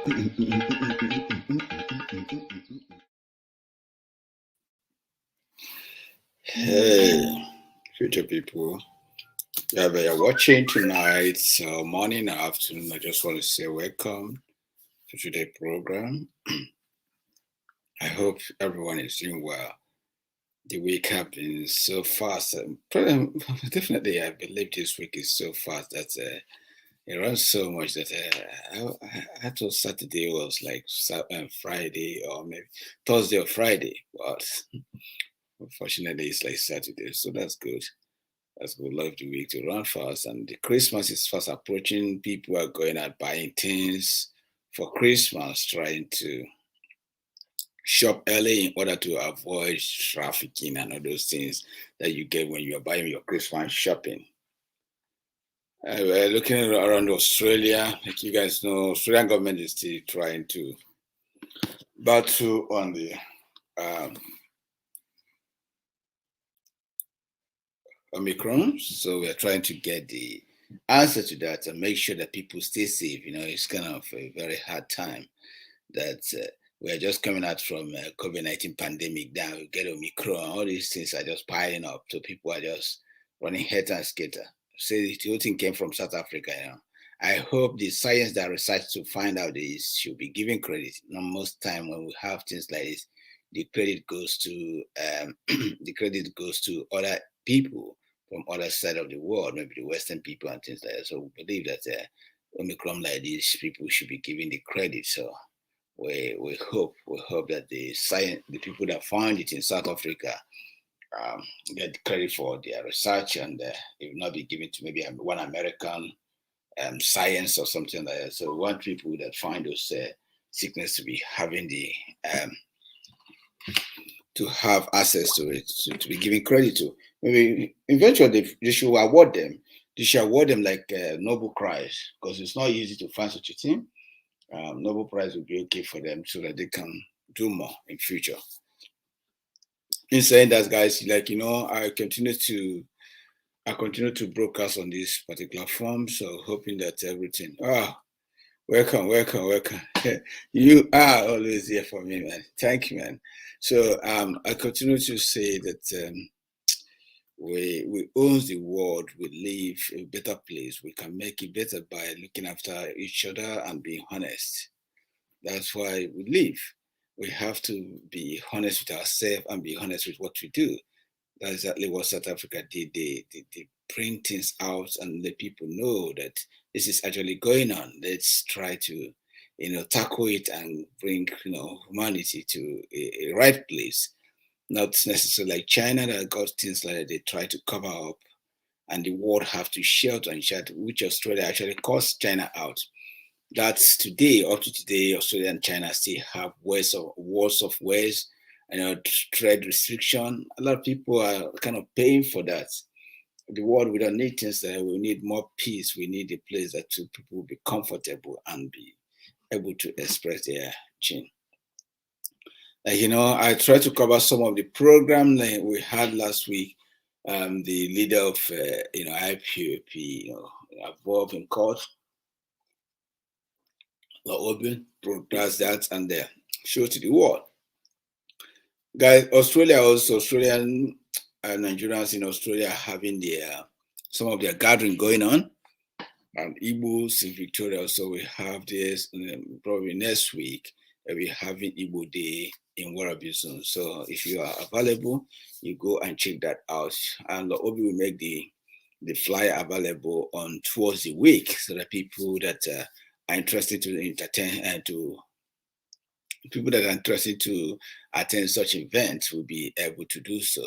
Hey, future people. Yeah, but you're watching tonight, morning or afternoon. I just want to say welcome to today's program. I hope everyone is doing well. The week has been so fast. Definitely, I believe this week is so fast that it runs so much that I thought Saturday was like Friday or maybe Thursday or Friday, but unfortunately, it's like Saturday, so that's good. That's good. Love the week to run fast, and the Christmas is fast approaching. People are going out buying things for Christmas, trying to shop early in order to avoid trafficking and all those things that you get when you are buying your Christmas shopping. We're looking around Australia. Like you guys know, Australian government is still trying to battle on the um, Omicron. So we're trying to get the answer to that and make sure that people stay safe. It's kind of a very hard time that we're just coming out from COVID-19 pandemic. Now we get Omicron. All these things are just piling up. So people are just running head and skater. Say the whole thing came from South Africa. I hope the science that research to find out this should be given credit. Most time when we have things like this, the credit goes to the credit goes to other people from other side of the world, maybe the Western people and things like that. So we believe that Omicron like this, people should be given the credit. So we hope that the people that found it in South Africa um, get credit for their research, and it will not be given to maybe one American science or something like that. So we want people that find those sickness to be having the um, to have access to it, to be given credit to. Maybe eventually they should award them. They should award them like Nobel Prize, because it's not easy to find such a thing. Nobel Prize would be okay for them so that they can do more in future. In saying that, guys, like I continue to broadcast on this particular form, so hoping that everything. Welcome, welcome, welcome. You are always here for me, man. Thank you, man. So I continue to say that we own the world. We live a better place. We can make it better by looking after each other and being honest. That's why we live. We have to be honest with ourselves and be honest with what we do. That's exactly what South Africa did. They bring things out and let people know that this is actually going on. Let's try to, tackle it and bring, humanity to a right place. Not necessarily like China that got things like that. They try to cover up, and the world have to shout and shout, which Australia actually cost China out. That's today, up to today, Australia and China still have wars of ways, trade restriction. A lot of people are kind of paying for that. The world, we don't need things that we need more peace. We need a place that two people will be comfortable and be able to express their gene. I tried to cover some of the program that we had last week. The leader of IPOP, involved in court, Lawube, broadcast that and show to the world. Guys, Australian Nigerians in Australia having some of their gathering going on. And Igbos in Victoria, so we have this probably next week. We're having Igbo Day in Warabizon. So if you are available, you go and check that out. And Obi will make the flyer available on towards the week, so that people that are interested to entertain and to people that are interested to attend such events will be able to do so.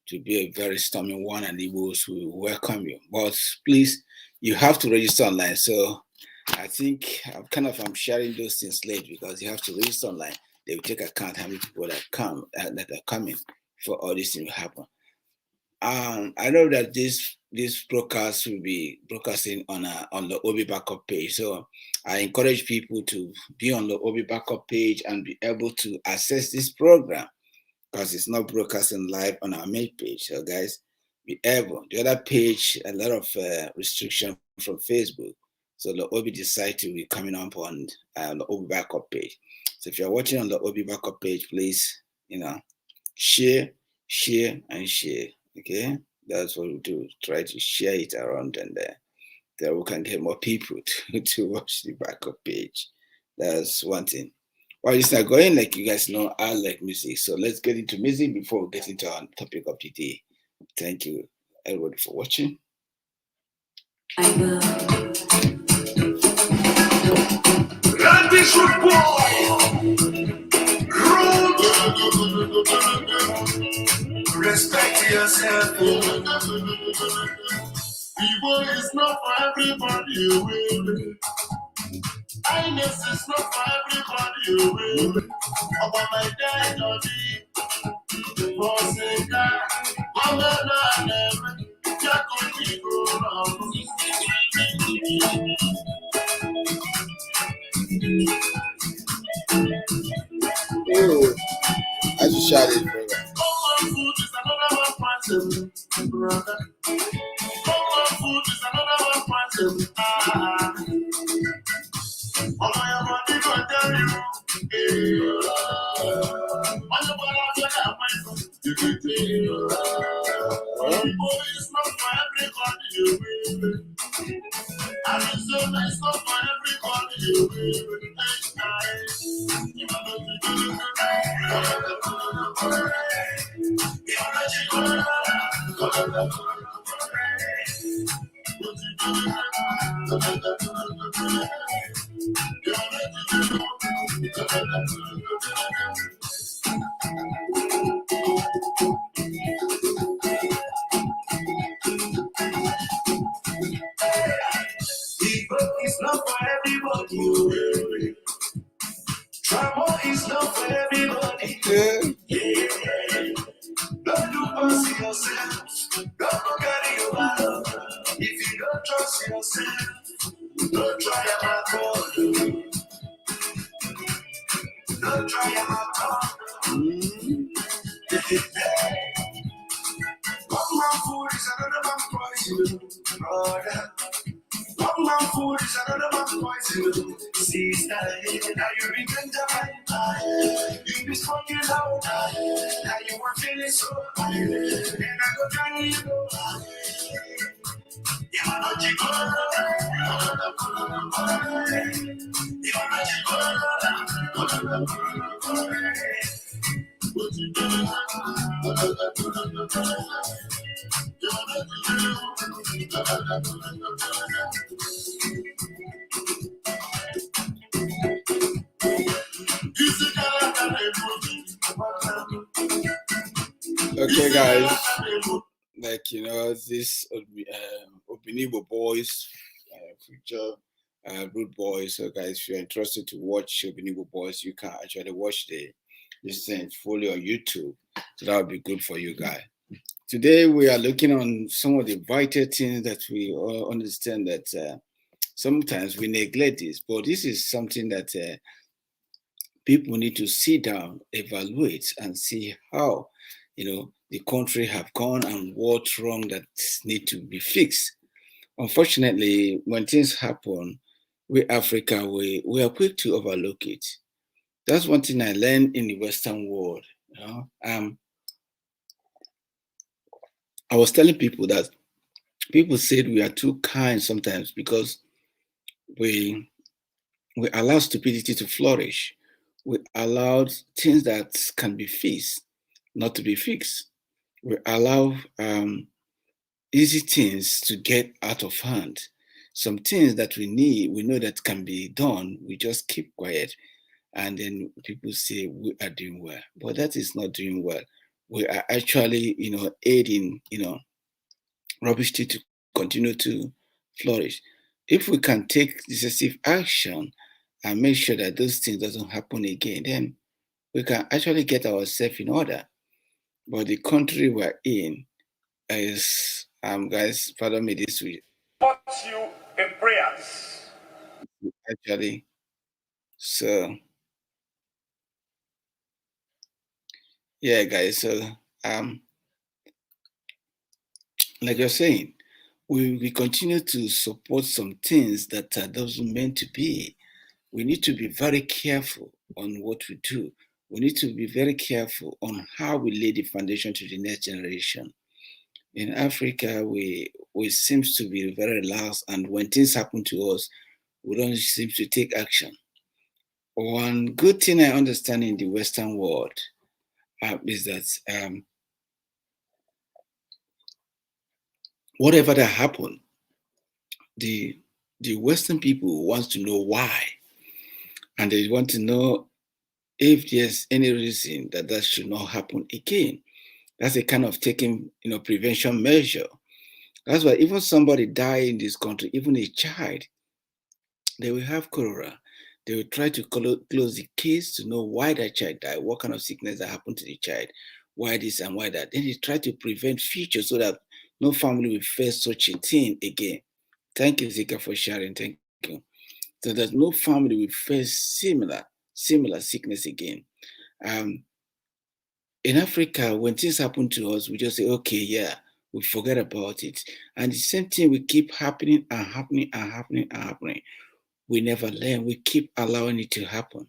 To be a very stormy one, and Igbos will welcome you. But please, you have to register online. So I think I'm sharing those things late because you have to register online. They will take account how many people that are coming for all this thing to happen. I know that this broadcast will be broadcasting on the Obi backup page. So I encourage people to be on the Obi backup page and be able to access this program, because it's not broadcasting live on our main page. So guys, be able. The other page, a lot of restriction from Facebook. So Lawube decided to be coming up on Lawube backup page. So if you're watching on the Lawube backup page, please, share, and share. Okay, that's what we do. Try to share it around, and then we can get more people to watch the backup page. That's one thing. Well, it's not going, like you guys know, I like music. So let's get into music before we get into our topic of the day. Thank you, everybody, for watching. Respect yourself. People is not for everybody. Kindness is not for everybody. About my dead body, Moseka, Oh, I just shouted, brother. Food is another one, brother. Food is another one, all my body gonna tell you. It's not for everybody. Arizona is not for everybody. It's not for everybody. Trouble is not for everybody. Don't do pass yourself. Don't carry your man. If you don't trust yourself, don't try at all. Don't try at all. One man food is another man poison. One man food is another man poison. Sister, now you regret the you be smoking loud. Now you were feeling so high. And I go tell you go high. You are not Okay, guys, like this Obinibo boys, future Root Boys. So, guys, if you're interested to watch Obinibo boys, you can actually watch this thing fully on YouTube. So that would be good for you guys. Today we are looking on some of the vital things that we all understand that sometimes we neglect this, but this is something that people need to sit down, evaluate, and see how the country have gone and what's wrong that need to be fixed. Unfortunately, when things happen, we Africa we are quick to overlook it. That's one thing I learned in the Western world. I was telling people that people said we are too kind sometimes because we allow stupidity to flourish. We allowed things that can be fixed not to be fixed. We allow easy things to get out of hand. Some things that we know that can be done, we just keep quiet. And then people say we are doing well. But that is not doing well. We are actually, aiding, rubbish tea to continue to flourish. If we can take decisive action and make sure that those things doesn't happen again, then we can actually get ourselves in order. But the country we're in is, guys, pardon me this week. What's you in prayers? Actually, so yeah, guys. So like you're saying, we continue to support some things that doesn't meant to be. We need to be very careful on what we do. We need to be very careful on how we lay the foundation to the next generation. In Africa, we seems to be very relaxed, and when things happen to us, we don't seem to take action. One good thing I understand in the Western world is that whatever that happened, the the Western people wants to know why, and they want to know if there's any reason that that should not happen again. That's a kind of taking, prevention measure. That's why even somebody die in this country, even a child, they will have cholera. They will try to close the case to know why that child died, what kind of sickness that happened to the child, why this and why that. Then they try to prevent future so that no family will face such a thing again. Thank you, Zika, for sharing. Thank you. So that no family will face similar sickness again. Um, in Africa, when things happen to us, we just say, okay, yeah, we forget about it. And the same thing will keep happening and happening and happening and happening. We never learn. We keep allowing it to happen.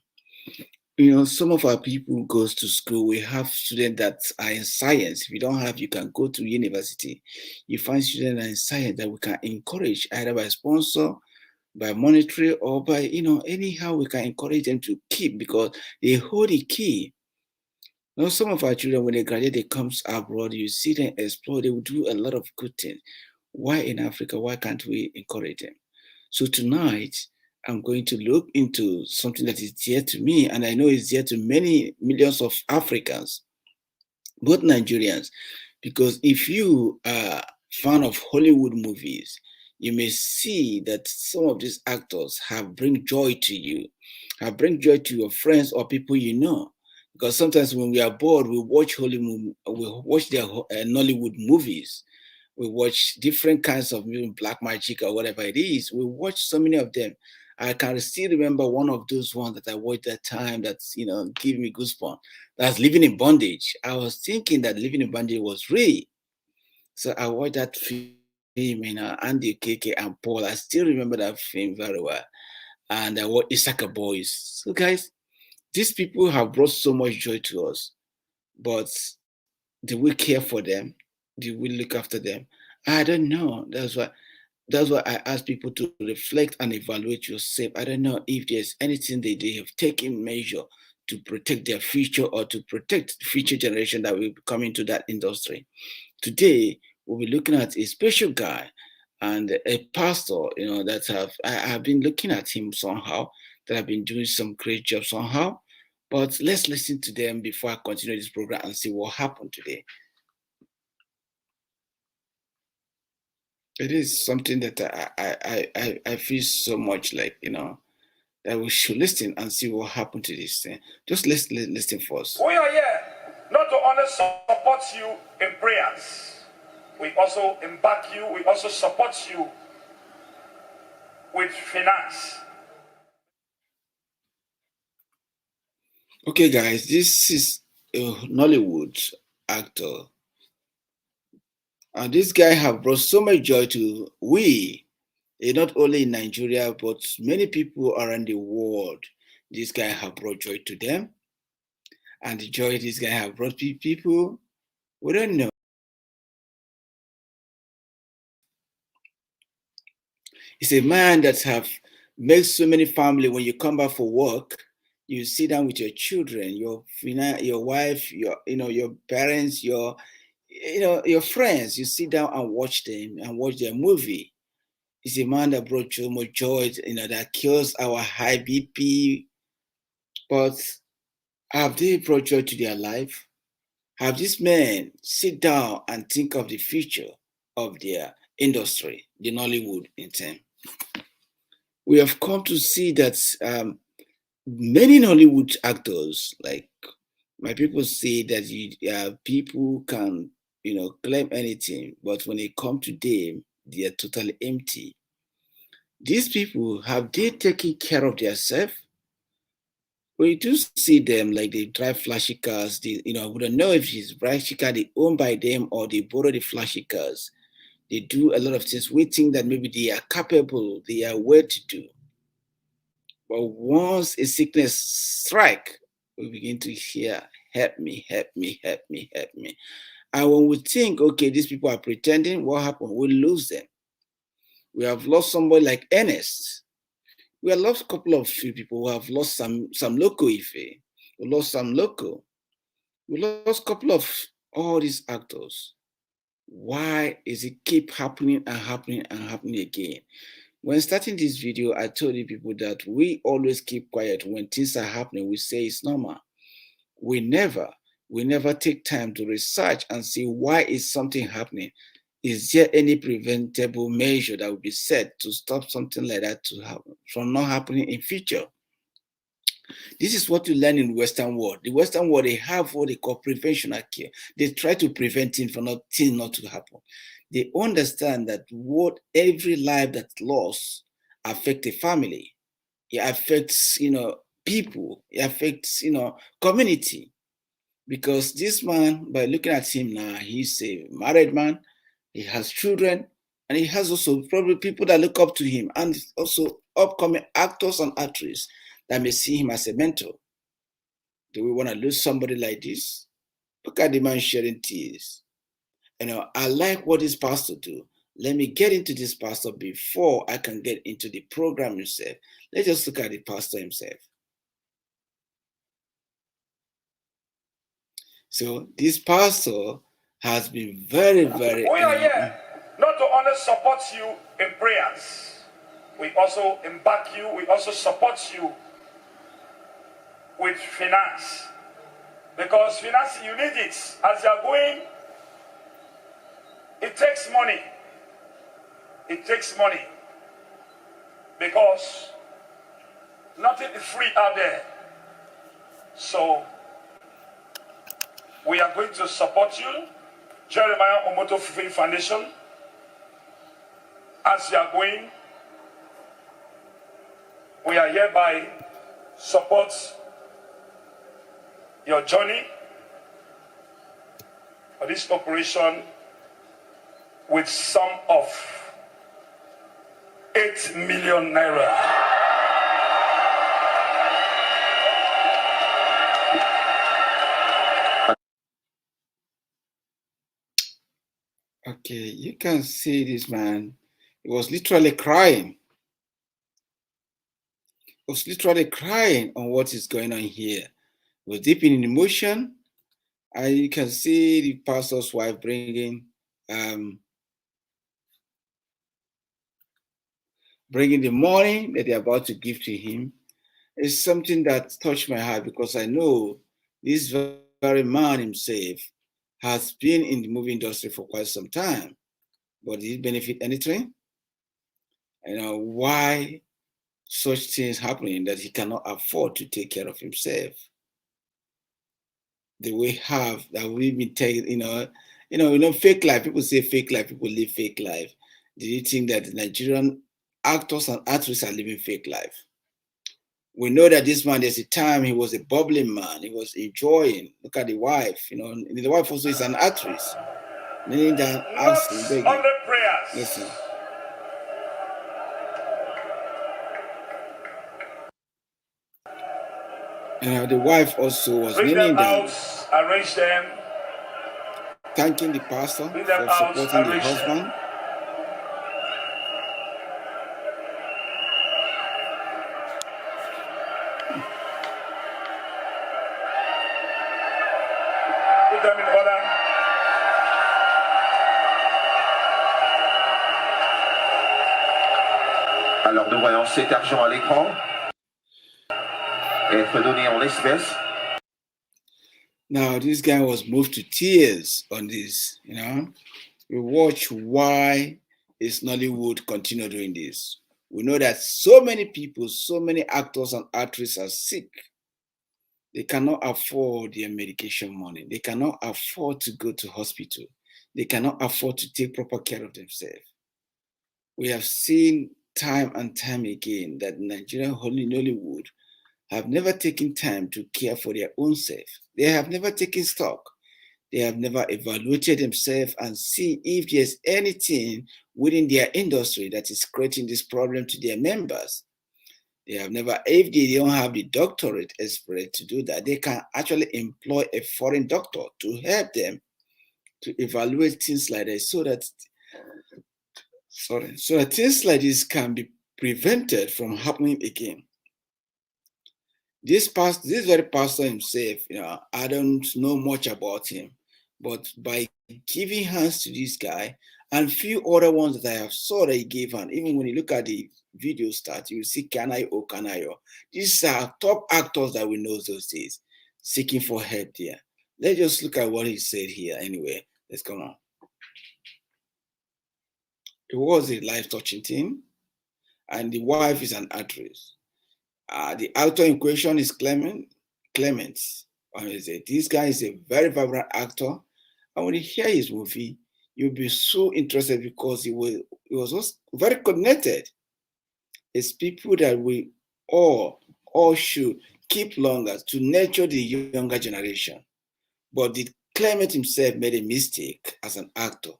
Some of our people goes to school. We have students that are in science. If you don't have, you can go to university. You find students that are in science that we can encourage either by sponsor, by monetary, or by, anyhow we can encourage them to keep because they hold the key. Some of our children, when they graduate, they come abroad, you see them explore, they will do a lot of good things. Why in Africa, why can't we encourage them? So tonight, I'm going to look into something that is dear to me, and I know it's dear to many millions of Africans, both Nigerians, because if you are fan of Hollywood movies, you may see that some of these actors have bring joy to you, have bring joy to your friends or people you know. Because sometimes when we are bored, we watch Hollywood, we watch their Nollywood movies. We watch different kinds of music, black magic or whatever it is. We watch so many of them. I can still remember one of those ones that I watched that time that's, give me goosebumps. That's Living in Bondage. I was thinking that Living in Bondage was real. So I watched that film, Andy, KK, and Paul. I still remember that film very well. And I watched Isaka Boys. So guys, these people have brought so much joy to us. But do we care for them? Do we look after them? I don't know. That's why I ask people to reflect and evaluate yourself. I don't know if there's anything they have taken measure to protect their future or to protect the future generation that will come into that industry. Today, we'll be looking at a special guy and a pastor, that I have been looking at him somehow, that have been doing some great job somehow. But let's listen to them before I continue this program and see what happened today. It is something that I feel so much like, that we should listen and see what happened to this thing. Just listen first. We are here not to only support you in prayers. We also embark you, we also support you with finance. Okay, guys, this is a Nollywood actor. And this guy have brought so much joy to we, not only in Nigeria, but many people around the world. This guy have brought joy to them. And the joy this guy have brought people, we don't know. He's a man that have made so many family. When you come back for work, you sit down with your children, your wife, your parents, your friends. You sit down and watch them and watch their movie. He's a man that brought so much joy, that cures our high BP. But have they brought joy to their life? Have these men sit down and think of the future of their industry, the Nollywood in term? We have come to see that many Nollywood actors, like my people say that people can, claim anything, but when they come to them, they are totally empty. These people, have they taken care of themselves? We do see them like they drive flashy cars. We don't know if it's flashy car they own by them or they borrow the flashy cars. They do a lot of things. We think that maybe they are capable, they are well to do. But once a sickness strike, we begin to hear, help me, help me, help me, help me. And when we think, okay, these people are pretending, what happened? We lose them. We have lost somebody like Ernest. We have lost a couple of few people who have lost some local Ife. We lost some local. We lost a couple of all these actors. Why is it keep happening and happening and happening again? When starting this video, I told you people that we always keep quiet when things are happening. We say it's normal. We never take time to research and see why is something happening. Is there any preventable measure that will be set to stop something like that to happen from not happening in future? This is what you learn in the Western world. The Western world, they have what they call prevention care. They try to prevent things from not to happen. They understand that what every life that's lost affects a family. It affects, people. It affects, community. Because this man, by looking at him now, he's a married man. He has children, and he has also probably people that look up to him, and also upcoming actors and actresses that may see him as a mentor. Do we want to lose somebody like this? Look at the man shedding tears. I like what this pastor do. Let me get into this pastor before I can get into the program himself. Let's just look at the pastor himself. So this pastor has been very, very... We are here not to only support you in prayers. We also embark you. We also support you with finance. Because finance, you need it. As you are going, it takes money. It takes money. Because nothing is free out there. So, we are going to support you, Jeremiah Omoto Fulfilling Foundation, as you are going. We are hereby support your journey for this operation with sum of 8 million naira. Okay, you can see this man. He was literally crying. He was literally crying on what is going on here. He was deep in emotion. And you can see the pastor's wife bringing the money that they're about to give to him. It's something that touched my heart because I know this very man himself has been in the movie industry for quite some time. But did it benefit anything? Why such things happening that he cannot afford to take care of himself? The way that we've been taking, fake life. People say fake life. People live fake life. Do you think that the Nigerian actors and actresses are living fake life? We know that this man, there's a time he was a bubbling man. He was enjoying. Look at the wife. The wife also is an actress. Meaning that asking, begging. Listen. The wife also was kneeling down, arrange them, thanking the pastor for supporting the husband. Put them in order. Alors nous voyons cet argent à l'écran être donné en espèces. Now this guy was moved to tears on this, We watch why is Nollywood continue doing this. We know that so many people, so many actors and actresses are sick. They cannot afford their medication money. They cannot afford to go to hospital. They cannot afford to take proper care of themselves. We have seen time and time again that Nigerian Nollywood have never taken time to care for their own self. They have never taken stock. They have never evaluated themselves and see if there's anything within their industry that is creating this problem to their members. They have never, if they don't have the doctorate expert to do that, they can actually employ a foreign doctor to help them to evaluate things like that so that things like this can be prevented from happening again. This very pastor himself, I don't know much about him, but by giving hands to this guy and few other ones that I have saw that he gave hand, even when you look at the video start, you see Kanayo. These are top actors that we know those days, seeking for help there. Let's just look at what he said here anyway. Let's come on. It was a life-touching thing, and the wife is an actress. The actor in question is Clement. This guy is a very vibrant actor, and when you hear his movie, you'll be so interested because he was also very connected. It's people that we all should keep longer to nurture the younger generation. But did Clement himself made a mistake as an actor?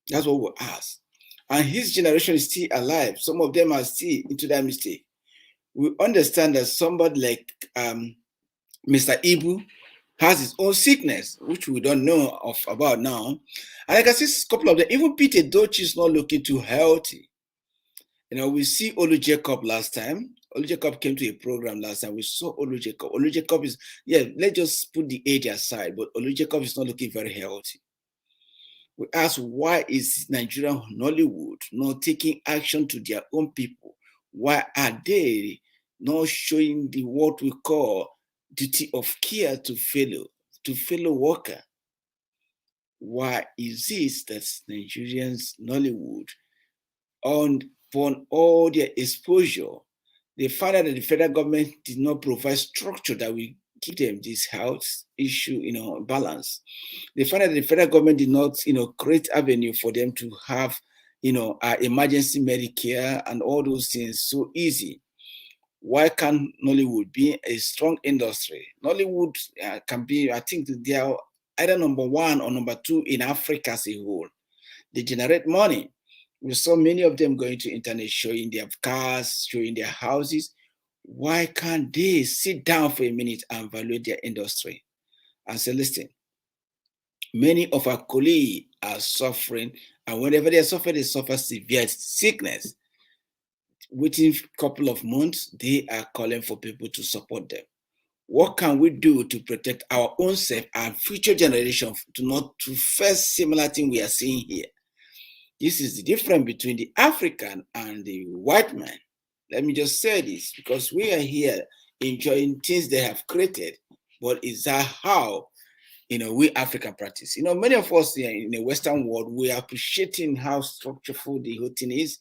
That's what we ask. And his generation is still alive. Some of them are still into that mistake. We understand that somebody like Mr. Ibu has his own sickness, which we don't know about now. And I can see a couple of them. Even Peter Dochi is not looking too healthy. We see Olu Jacob last time. Olu Jacob came to a program last time. We saw Olu Jacob. Olu Jacob is, let's just put the age aside, but Olu Jacob is not looking very healthy. We ask, why is Nigerian Nollywood not taking action to their own people? Why are they not showing what we call duty of care to fellow worker? Why is it that Nigerians Nollywood, upon all their exposure, they found out that the federal government did not provide structure that will give them this health issue, balance. They found out that the federal government did not, create avenue for them to have, emergency Medicare and all those things so easy. Why can't Nollywood be a strong industry? Nollywood can be, I think they are either number one or number two in Africa as a whole. They generate money. We saw many of them going to internet, showing their cars, showing their houses. Why can't they sit down for a minute and evaluate their industry and say, listen, many of our colleagues are suffering, and whenever they suffer severe sickness. Within a couple of months, they are calling for people to support them. What can we do to protect our own self and future generation to face similar thing we are seeing here? This is the difference between the African and the white man. Let me just say this, because we are here enjoying things they have created, but is that how we African practice? Many of us here in the Western world, we are appreciating how structureful the whole thing is.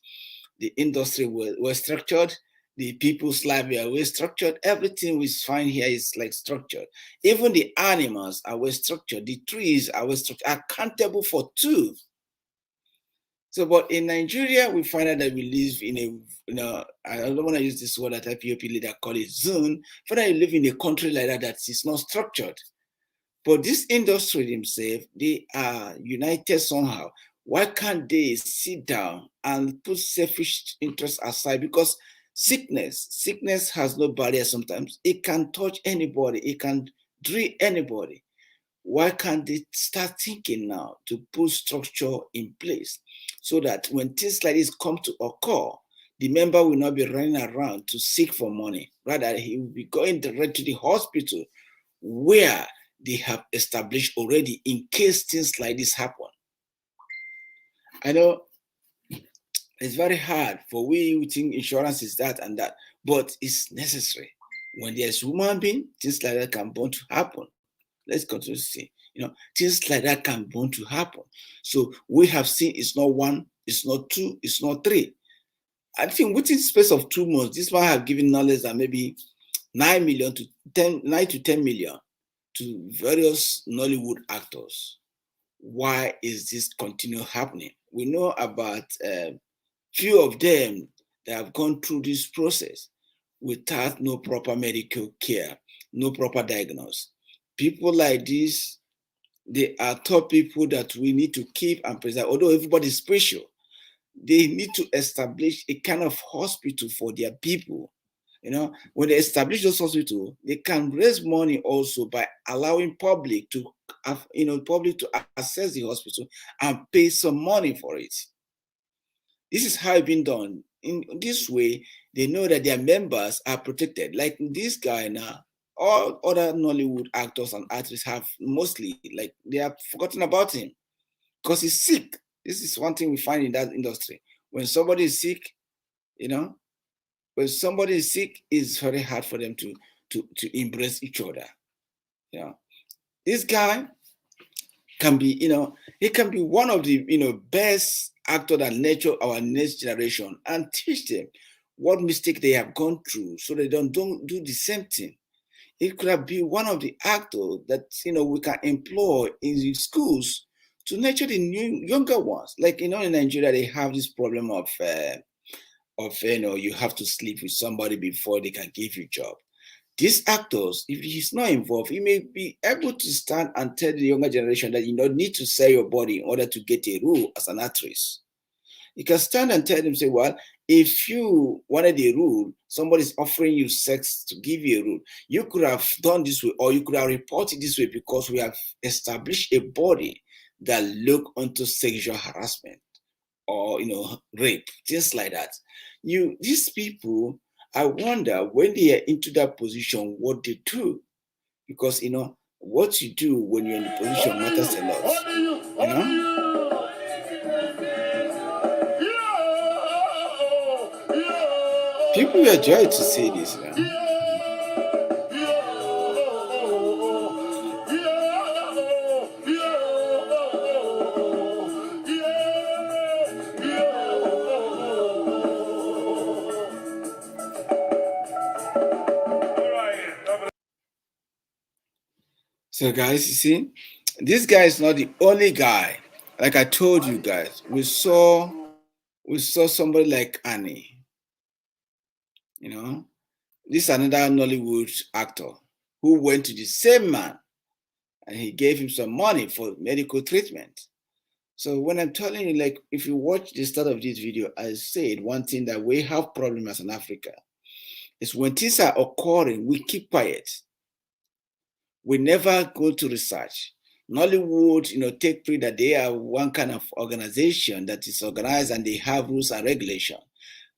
The industry was structured, the people's life are well structured. Everything we find here is like structured. Even the animals are well structured. The trees are well structured, accountable for two. So, but in Nigeria, we find out that we live in a, I don't want to use this word that POP leader call it zone. Find out you live in a country like that is not structured. But this industry themselves, they are united somehow. Why can't they sit down and put selfish interests aside? Because sickness has no barrier sometimes. It can touch anybody. It can drill anybody. Why can't they start thinking now to put structure in place so that when things like this come to occur, the member will not be running around to seek for money. Rather, he will be going direct to the hospital where they have established already in case things like this happen. I know it's very hard for we think insurance is that and that, but it's necessary. When there's human being, things like that can bound to happen. Let's continue to see. Things like that can bound to happen. So we have seen it's not one, it's not two, it's not three. I think within the space of 2 months, this man have given knowledge that maybe 9 to 10 million to various Nollywood actors. Why is this continue happening? We know about few of them that have gone through this process without no proper medical care, no proper diagnosis. People like this, They are top people that we need to keep and preserve. Although everybody is special, they need to establish a kind of hospital for their people. When they establish those hospitals, they can raise money also by allowing public to access the hospital and pay some money for it. This is how it's been done. In this way, they know that their members are protected. Like this guy now, all other Nollywood actors and artists have mostly, like, they have forgotten about him because he's sick. This is one thing we find in that industry. When somebody is sick, when somebody is sick, it's very hard for them to embrace each other. This guy can be, he can be one of the best actor that nurture our next generation and teach them what mistake they have gone through so they don't do the same thing. It could have been one of the actors that we can employ in the schools to nurture the younger ones. Like in Nigeria, they have this problem of you have to sleep with somebody before they can give you a job. These actors, if he's not involved, he may be able to stand and tell the younger generation that you don't need to sell your body in order to get a role as an actress. You can stand and tell them, say, well, if you wanted a role, somebody's offering you sex to give you a role, you could have done this way, or you could have reported this way because we have established a body that look onto sexual harassment or rape, just like that. These people, I wonder when they are into that position, what they do, because what you do when you're in the position matters a lot. People are joy to see this now. So guys, you see, this guy is not the only guy. Like I told you guys, we saw somebody like Annie. This is another Nollywood actor who went to the same man and he gave him some money for medical treatment. So when I'm telling you, like, if you watch the start of this video, I said one thing that we have problem as an Africa is when things are occurring, we keep quiet. We never go to research. Nollywood, take pride that they are one kind of organization that is organized and they have rules and regulation.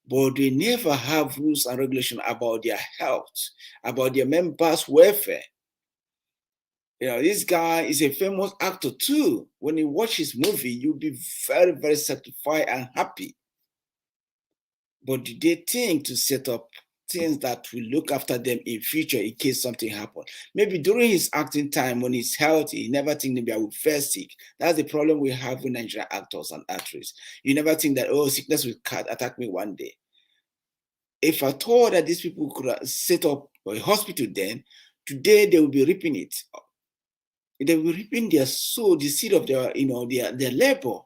But they never have rules and regulation about their health, about their members' welfare. This guy is a famous actor too. When you watch his movie, you'll be very, very satisfied and happy. But do they think to set up things that will look after them in future in case something happens? Maybe during his acting time, when he's healthy, he never think maybe I would fall sick. That's the problem we have with Nigerian actors and actresses. You never think that, oh, sickness will attack me one day. If I thought that these people could set up a hospital, then today they will be reaping it. They will be reaping their soul, the seed of their labor.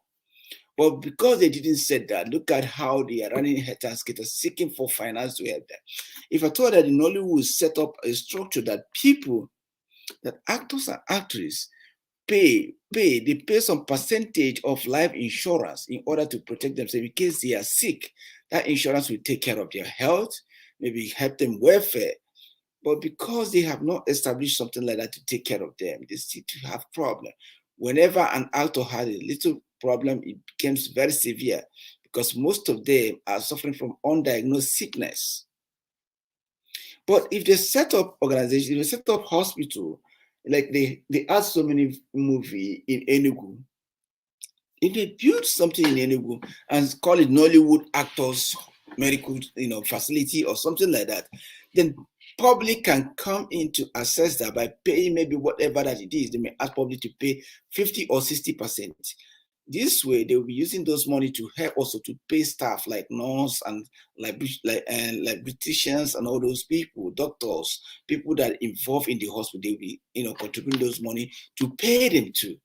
But because they didn't say that, look at how they are running head and skaters, seeking for finance to help them. If I thought that in Nollywood set up a structure that actors and actresses they pay some percentage of life insurance in order to protect themselves in case they are sick. That insurance will take care of their health, maybe help them welfare. But because they have not established something like that to take care of them, they still have problem. Whenever an actor has a little problem, it becomes very severe because most of them are suffering from undiagnosed sickness. But if they set up organizations, if they set up hospital, like they had so many movies in Enugu, if they build something in Enugu and call it Nollywood Actors Medical Facility or something like that, then public can come in to assess that by paying maybe whatever that it is. They may ask public to pay 50 or 60%. This way, they will be using those money to help also to pay staff like nurse and like beauticians and all those people, doctors, people that are involved in the hospital. They will be contributing those money to pay them too.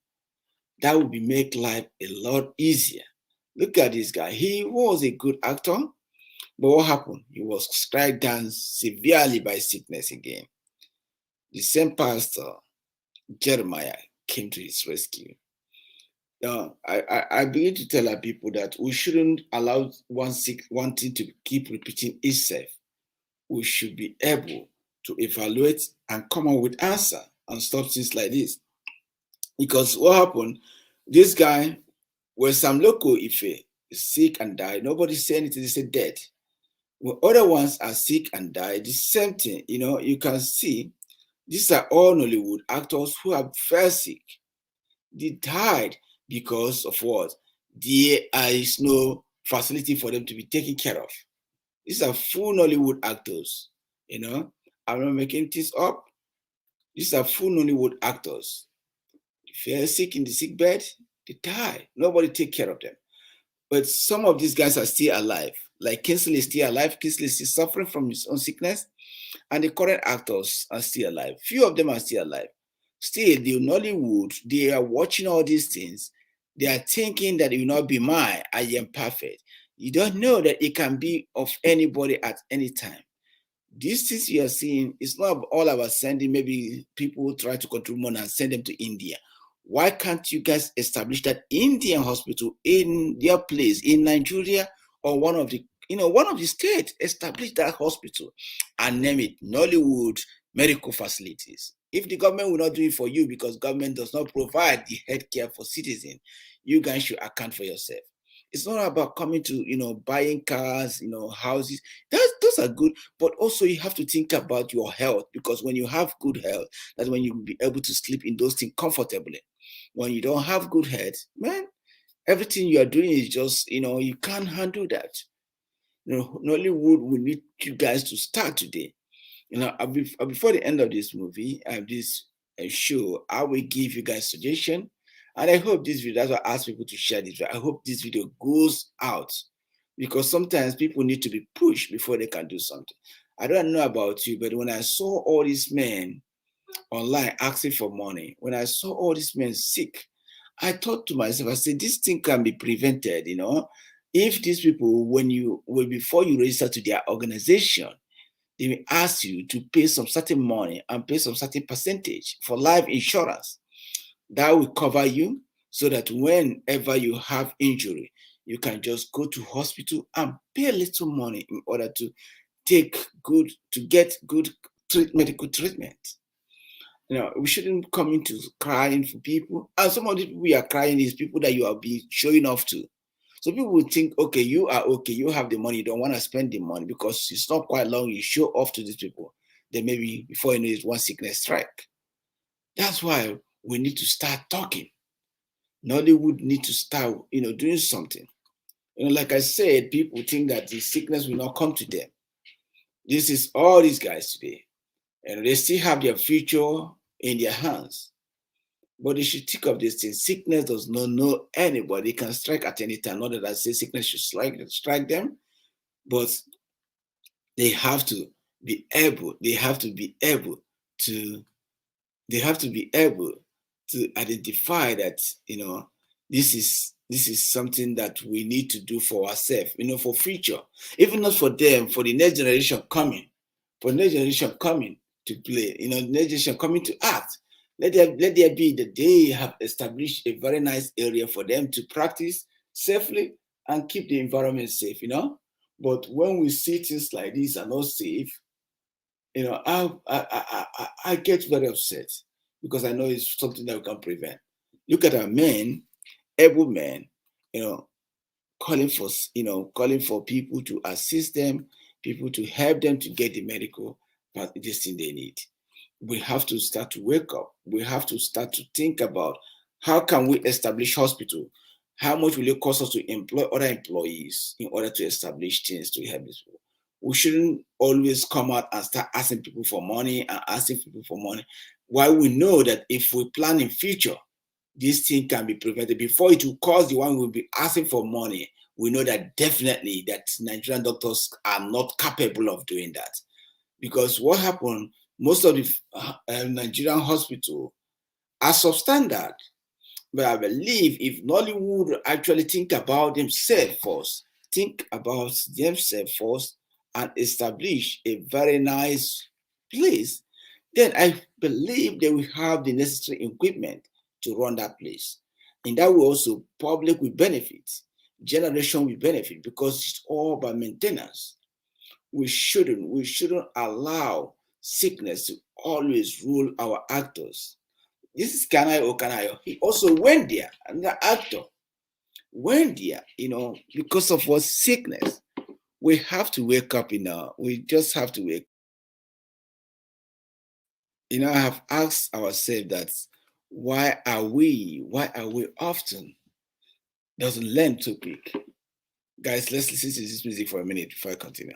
That would make life a lot easier. Look at this guy. He was a good actor, but what happened? He was struck down severely by sickness again. The same pastor, Jeremiah, came to his rescue. Now, I begin to tell our people that we shouldn't allow one thing to keep repeating itself. We should be able to evaluate and come up with answer and stop things like this. Because what happened, this guy, when some local Ife is sick and died, nobody say anything, they say dead. When other ones are sick and die, the same thing, you can see these are all Nollywood actors who are very sick. They died because of what? There is no facility for them to be taken care of. These are full Nollywood actors, I'm not making this up. These are full Nollywood actors. If they're sick in the sick bed, they die. Nobody take care of them. But some of these guys are still alive. Like Kingsley is still alive. Kingsley is still suffering from his own sickness. And the current actors are still alive. Few of them are still alive. Still, the Nollywood, they are watching all these things. They are thinking that it will not be mine. I am perfect. You don't know that it can be of anybody at any time. These things you are seeing, it's not all about sending maybe people who try to control money and send them to India. Why can't you guys establish that Indian hospital in their place in Nigeria or one of the states? Establish that hospital and name it Nollywood Medical Facilities. If the government will not do it for you because government does not provide the healthcare for citizens, you guys should account for yourself. It's not about coming to, buying cars, houses. Those are good, but also you have to think about your health, because when you have good health, that's when you'll be able to sleep in those things comfortably. When you don't have good health, man, everything you are doing is just, you can't handle that. Nollywood, we need you guys to start today. Before the end of this movie, this show, I will give you guys suggestion. And I hope this video, that's why I ask people to share this video. I hope this video goes out, because sometimes people need to be pushed before they can do something. I don't know about you, but when I saw all these men online asking for money, when I saw all these men sick, I thought to myself, I said, this thing can be prevented, if these people, before you register to their organization, they will ask you to pay some certain money and pay some certain percentage for life insurance. That will cover you, so that whenever you have injury, you can just go to hospital and pay a little money in order to get good medical treatment. We shouldn't come into crying for people. And some of the people we are crying is people that you are being showing off to. So people will think, okay, you are okay, you have the money, you don't want to spend the money because it's not quite long, you show off to these people. Then maybe before you know it, one sickness strike. That's why we need to start talking. Nollywood need to start, doing something. Like I said, people think that the sickness will not come to them. This is all these guys today. And they still have their future in their hands. But they should think of this thing. Sickness does not know anybody. It can strike at any time. Not that I say sickness should strike them, but they have to be able to identify that, this is something that we need to do for ourselves, for future, even not for them, for the next generation coming, to play, the next generation coming to act. Let there be that they have established a very nice area for them to practice safely and keep the environment safe, But when we see things like this are not safe, I get very upset, because I know it's something that we can prevent. Look at our men, able men, calling for people to assist them, people to help them to get the medical this thing they need. We have to start to wake up. We have to start to think about how can we establish hospital? How much will it cost us to employ other employees in order to establish things to help these people? We shouldn't always come out and start asking people for money while we know that if we plan in future, this thing can be prevented before it will cause the one who will be asking for money. We know that definitely that Nigerian doctors are not capable of doing that, because what happened, most of the Nigerian hospitals are substandard. But I believe if Nollywood actually think about themselves first, and establish a very nice place, then I believe they will have the necessary equipment to run that place. In that way also, public will benefit, generation will benefit, because it's all about maintenance. We shouldn't allow sickness to always rule our actors. This is Kanayo Kanayo. He also went there, another actor went there, because of what sickness. We have to wake up, we just have to wake. I have asked ourselves that why are we often doesn't learn to pick? Guys, let's listen to this music for a minute before I continue.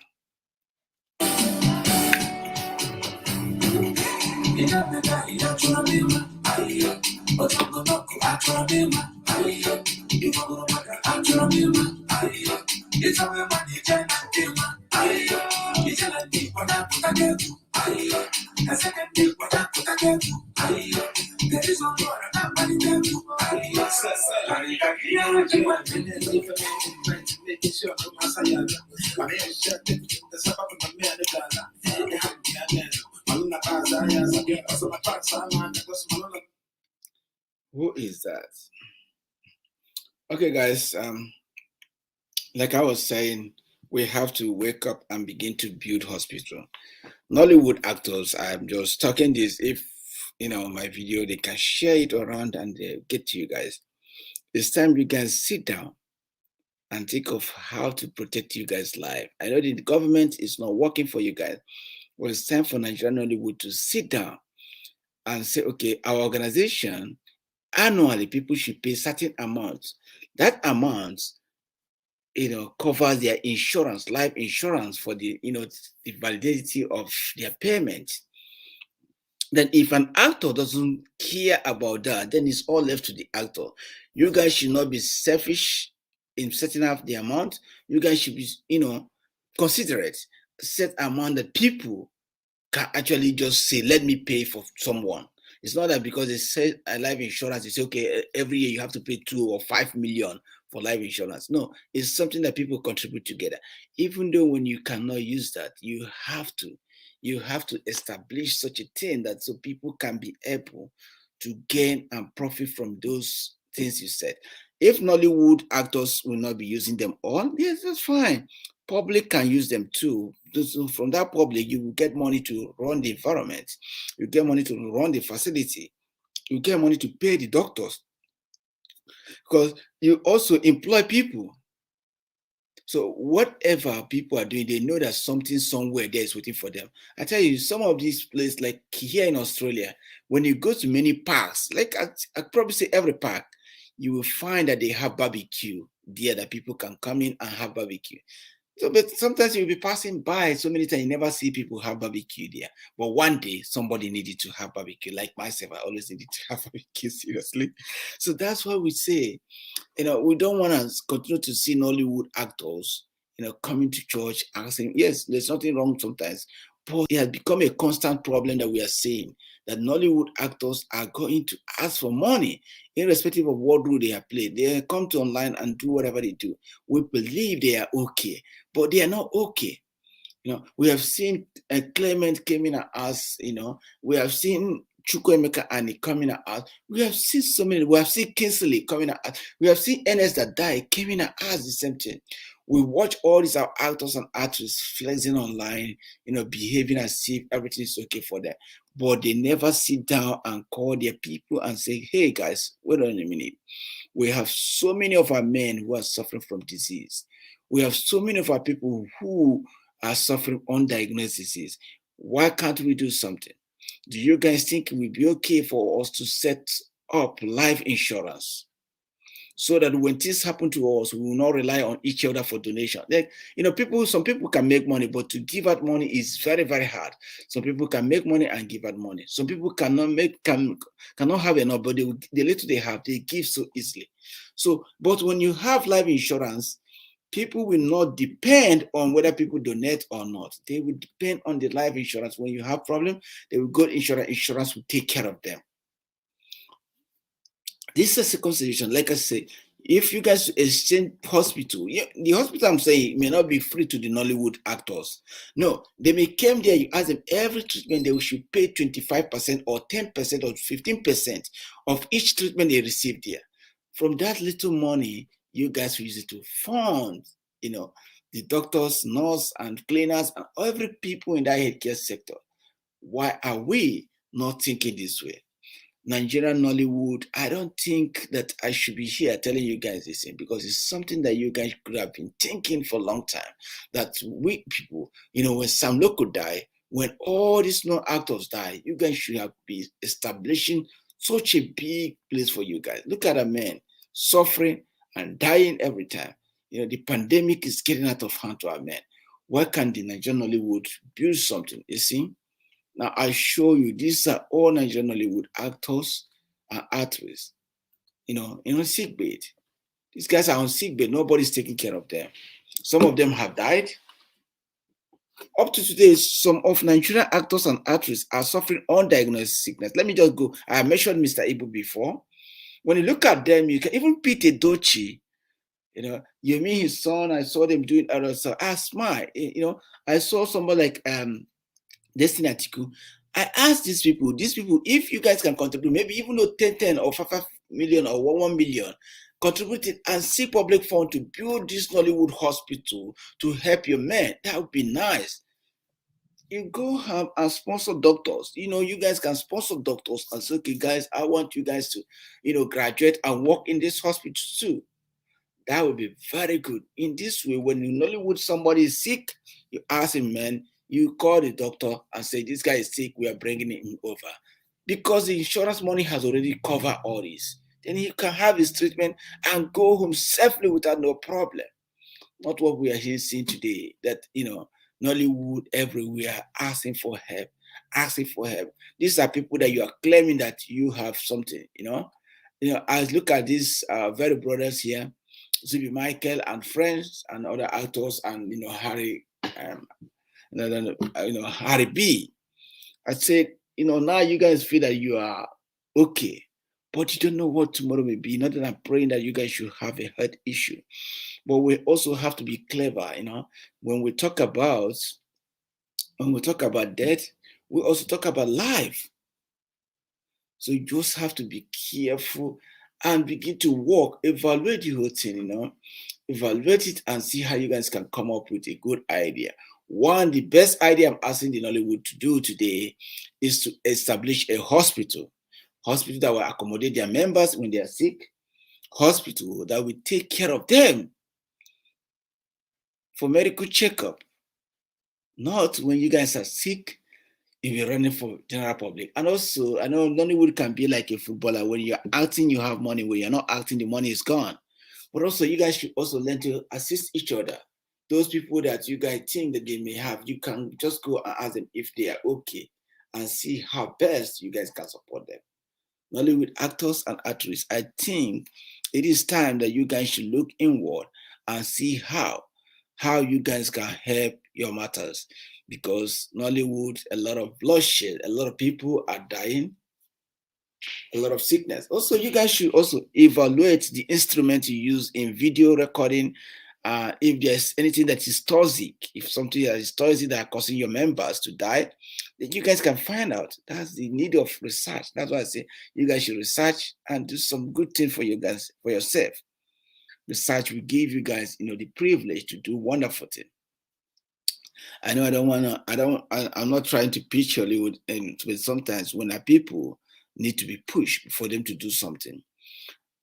Who is that? Okay, guys, like I was saying, we have to wake up and begin to build hospital. Nollywood actors, I'm just talking this, if my video, they can share it around and get to you guys. It's time you guys sit down and think of how to protect you guys' life. I know the government is not working for you guys. Well, it's time for Nigerian Nollywood to sit down and say, okay, our organization, annually, people should pay certain amounts. That amount, covers their insurance, life insurance, for the validity of their payment. Then if an actor doesn't care about that, then it's all left to the actor. You guys should not be selfish in setting up the amount. You guys should be, considerate, set amount that people can actually just say, let me pay for someone. It's not that because they say life insurance, it's okay, every year you have to pay 2 or 5 million for life insurance. No, it's something that people contribute together. Even though when you cannot use that, you have to establish such a thing that so people can be able to gain and profit from those things you said. If Nollywood actors will not be using them all, yes, that's fine. Public can use them too. So from that public, you will get money to run the environment. You get money to run the facility. You get money to pay the doctors. Because you also employ people. So whatever people are doing, they know that something somewhere there is waiting for them. I tell you, some of these places, like here in Australia, when you go to many parks, like I'd probably say every park, you will find that they have barbecue there, that people can come in and have barbecue. So, but sometimes you'll be passing by so many times, you never see people have barbecue there. But one day, somebody needed to have barbecue. Like myself, I always needed to have barbecue, seriously. So that's why we say, we don't want to continue to see Nollywood actors, coming to church asking. Yes, there's nothing wrong sometimes, but it has become a constant problem that we are seeing, that Nollywood actors are going to ask for money, irrespective of what role they have played. They come to online and do whatever they do. We believe they are okay, but they are not okay. We have seen Clement came in and asked, we have seen Chukwemeka and coming at us. We have seen so many. We have seen Kingsley coming at us. We have seen Ernest that died came in at us the same thing. We watch all these actors and actresses flexing online, behaving as if everything is okay for them. But they never sit down and call their people and say, hey guys, wait on a minute. We have so many of our men who are suffering from disease. We have so many of our people who are suffering undiagnosed disease. Why can't we do something? Do you guys think it will be okay for us to set up life insurance so that when things happen to us, we will not rely on each other for donation? Like, some people can make money, but to give out money is very, very hard. Some people can make money and give out money. Some people cannot have enough, but the little they have, they give so easily. So, but when you have life insurance, people will not depend on whether people donate or not. They will depend on the life insurance. When you have problem, they will go to insurance. Insurance will take care of them. This is a second solution. Like I say, If you guys exchange hospital, the hospital I'm saying may not be free to the Nollywood actors. No, they may come there, you ask them every treatment they should pay 25% or 10% or 15% of each treatment they receive there. From that little money, you guys use it to fund, the doctors, nurse, and cleaners, and every people in that healthcare sector. Why are we not thinking this way? Nigerian Nollywood, I don't think that I should be here telling you guys this thing, because it's something that you guys could have been thinking for a long time. That we people, when Sam Loco die, when all these non-actors die, you guys should have been establishing such a big place for you guys. Look at a man suffering and dying every time. The pandemic is getting out of hand to our men. Why can't the Nigerian Nollywood build something? You see? Now I show you, these are all Nigerian Nollywood actors and actresses, sick bed. These guys are on sick bed. Nobody's taking care of them. Some of them have died. Up to today, some of Nigerian actors and actresses are suffering undiagnosed sickness. Let me just go. I mentioned Mr. Ibu before. When you look at them, you can even Peter Dochi. You mean his son. I saw them doing other stuff. I smile. I saw somebody like Destiny Atiku. I asked these people, if you guys can contribute, maybe even though 10 or 5 million or 1 million, contribute it and see public fund to build this Nollywood hospital to help your men. That would be nice. You go have and sponsor doctors. You guys can sponsor doctors and say, okay, guys, I want you guys to, graduate and work in this hospital too. That would be very good. In this way, when in Nollywood somebody is sick, you ask him, man, you call the doctor and say, this guy is sick, we are bringing him over. Because the insurance money has already covered all this. Then he can have his treatment and go home safely without no problem. Not what we are here seeing today, that, Nollywood everywhere asking for help. These are people that you are claiming that you have something, I look at these very brothers here, Zubi Michael and friends and other actors, and, Harry, Harry B. I said, now you guys feel that you are okay, but you don't know what tomorrow may be. Not that I'm praying that you guys should have a health issue, but we also have to be clever. When we talk about death, we also talk about life. So you just have to be careful and begin to work, evaluate the whole thing. Evaluate it and see how you guys can come up with a good idea. One, the best idea I'm asking the Nollywood to do today is to establish a hospital that will accommodate their members when they are sick, hospital that will take care of them for medical checkup. Not when you guys are sick, if you're running for general public. And also, I know Nollywood can be like a footballer. When you're acting, you have money. When you're not acting, the money is gone. But also, you guys should also learn to assist each other. Those people that you guys think that they may have, you can just go and ask them if they are okay and see how best you guys can support them. Nollywood actors and actresses, I think it is time that you guys should look inward and see how you guys can help your matters. Because Nollywood, a lot of bloodshed, a lot of people are dying, a lot of sickness. Also, you guys should also evaluate the instrument you use in video recording. If there's anything that is toxic, if something that is toxic that are causing your members to die, then you guys can find out. That's the need of research. That's why I say you guys should research and do some good thing for you guys, for yourself. Research will give you guys, the privilege to do wonderful things. I know I'm not trying to pitch Hollywood, but sometimes when our people need to be pushed for them to do something,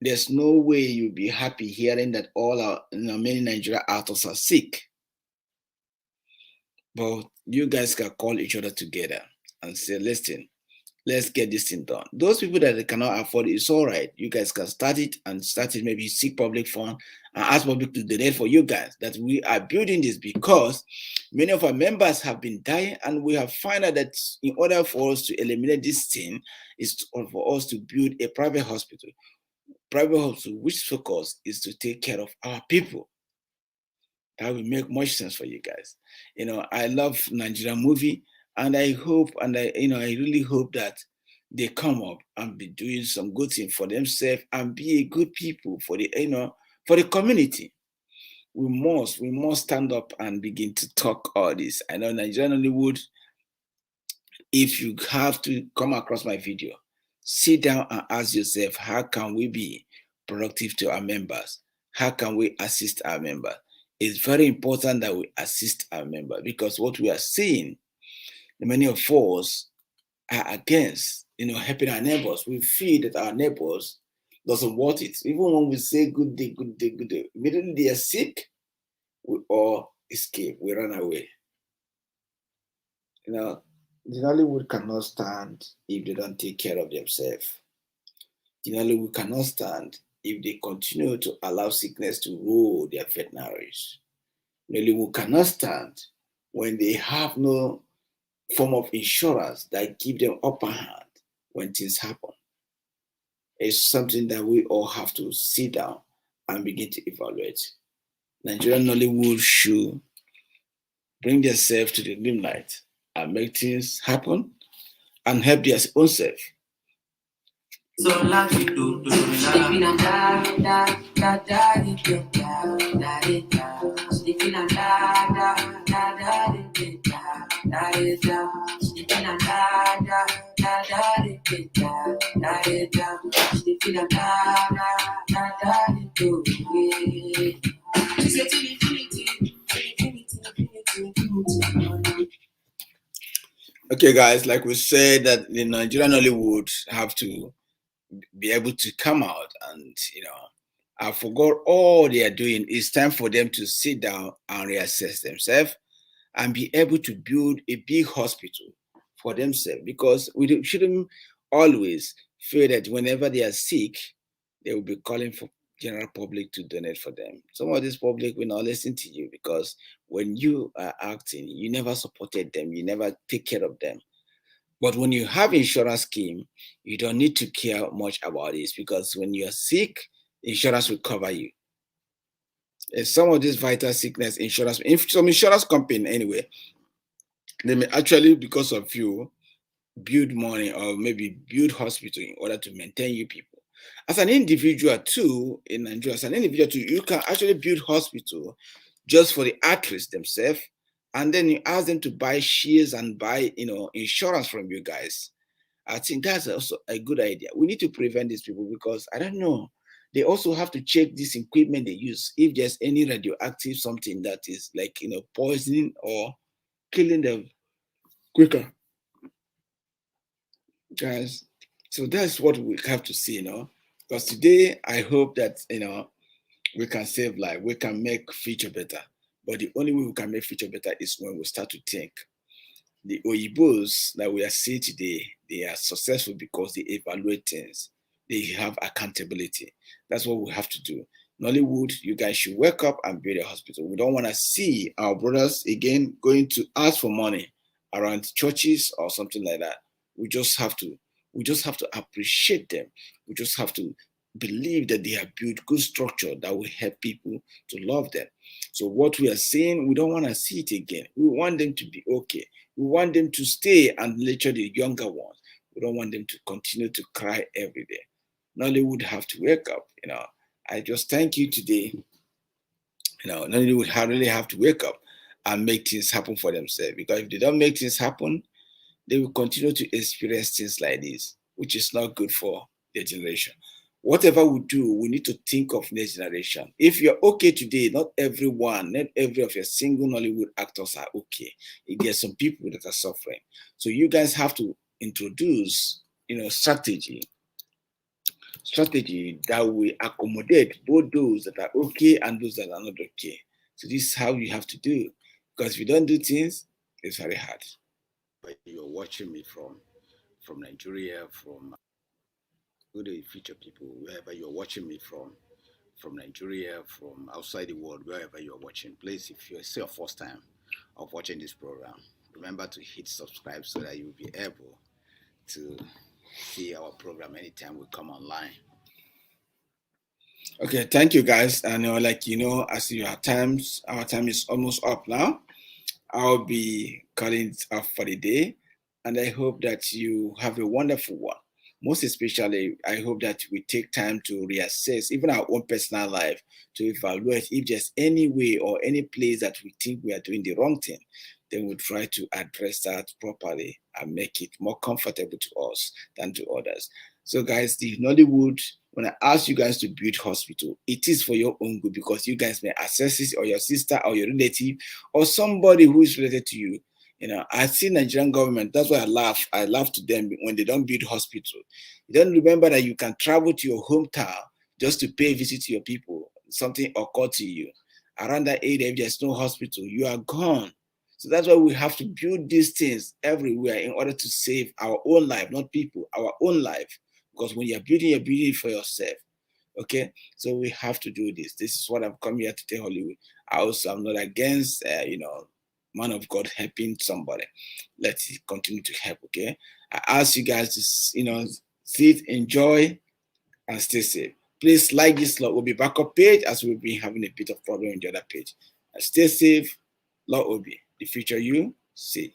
there's no way you'll be happy hearing that all our many Nigerian actors are sick. But you guys can call each other together and say, listen, let's get this thing done. Those people that they cannot afford it, it's all right. You guys can start it maybe seek public fund and ask public to donate for you guys. That we are building this because many of our members have been dying, and we have found out that in order for us to eliminate this thing, is for us to build a private hospital. Private hospital, which focus is to take care of our people. That will make much sense for you guys. I love Nigerian movie, and I hope, and I really hope that they come up and be doing some good thing for themselves and be a good people for the for the community. We must stand up and begin to talk all this. I know Nigerian Nollywood, if you have to come across my video, sit down and ask yourself, how can we be productive to our members? How can we assist our members? It's very important that we assist our members, because what we are seeing, many of us are against, helping our neighbors. We feel that our neighbors doesn't want it. Even when we say good day, good day, good day, immediately they are sick, we all escape, we run away. The Nollywood cannot stand if they don't take care of themselves. The Nollywood cannot stand if they continue to allow sickness to rule their veterinaries. Nollywood cannot stand when they have no form of insurance that give them upper hand when things happen. It's something that we all have to sit down and begin to evaluate. Nigerian Nollywood should bring themselves to the limelight and make things happen and help their own self. Okay, guys, like we said, that the Nigerian Nollywood have to be able to come out and, I forgot all they are doing. It's time for them to sit down and reassess themselves and be able to build a big hospital for themselves, because we shouldn't always feel that whenever they are sick, they will be calling for general public to donate for them. Some of this public will not listen to you, because when you are acting, you never supported them, you never take care of them. But when you have insurance scheme, you don't need to care much about this, because when you are sick, insurance will cover you. And some of this vital sickness insurance, some insurance company anyway, they may actually, because of you, build money or maybe build hospital in order to maintain you people. As an individual too, in Nigeria, as an individual too, you can actually build hospital just for the athletes themselves, and then you ask them to buy shares and buy, insurance from you guys. I think that's also a good idea. We need to prevent these people, because I don't know. They also have to check this equipment they use, if there's any radioactive something that is like, poisoning or killing them quicker. Guys, so that's what we have to see, because today I hope that, we can save life, we can make future better. But the only way we can make future better is when we start to think. The Oyibos that we are seeing today, they are successful because they evaluate things. They have accountability. That's what we have to do. Nollywood, you guys should wake up and build a hospital. We don't want to see our brothers again going to ask for money around churches or something like that. We just have to appreciate them. We just have to believe that they have built good structure that will help people to love them. So what we are saying, we don't want to see it again. We want them to be okay. We want them to stay and lecture the younger ones. We don't want them to continue to cry every day. Nollywood have to wake up. I just thank you today. Nollywood really have to wake up and make things happen for themselves. Because if they don't make things happen, they will continue to experience things like this, which is not good for their generation. Whatever we do, we need to think of next generation. If you're okay today, not every of your single Nollywood actors are okay. There's some people that are suffering. So you guys have to introduce, strategy that will accommodate both those that are okay and those that are not okay. So this is how you have to do. Because if you don't do things, it's very hard. But you're watching me from Nigeria, from good future people, wherever you're watching me from Nigeria, from outside the world, wherever you're watching, please, if it's your first time of watching this program, remember to hit subscribe so that you'll be able to see our program anytime we come online. Okay, thank you guys. I know, as our time is almost up now. I'll be calling it off for the day. and I hope that you have a wonderful one. Most especially, I hope that we take time to reassess even our own personal life, to evaluate if there's any way or any place that we think we are doing the wrong thing. Then we'll try to address that properly and make it more comfortable to us than to others. So, guys, the Nollywood, when I ask you guys to build hospital, it is for your own good, because you guys may access it, or your sister or your relative or somebody who is related to you. You know, I see Nigerian government. That's why I laugh. I laugh to them when they don't build hospital. You don't remember that you can travel to your hometown just to pay a visit to your people. Something occurred to you around that area. If there's no hospital, you are gone. So that's why we have to build these things everywhere in order to save our own life, not people, our own life. Because when you're building it for yourself. Okay, so we have to do this. This is what I've come here to tell Hollywood. I also am not against, man of God helping somebody. Let's continue to help. Okay, I ask you guys to, sit, enjoy, and stay safe. Please like this Lawube backup page, as we've been having a bit of problem in the other page. Stay safe, Lawube. The future you see.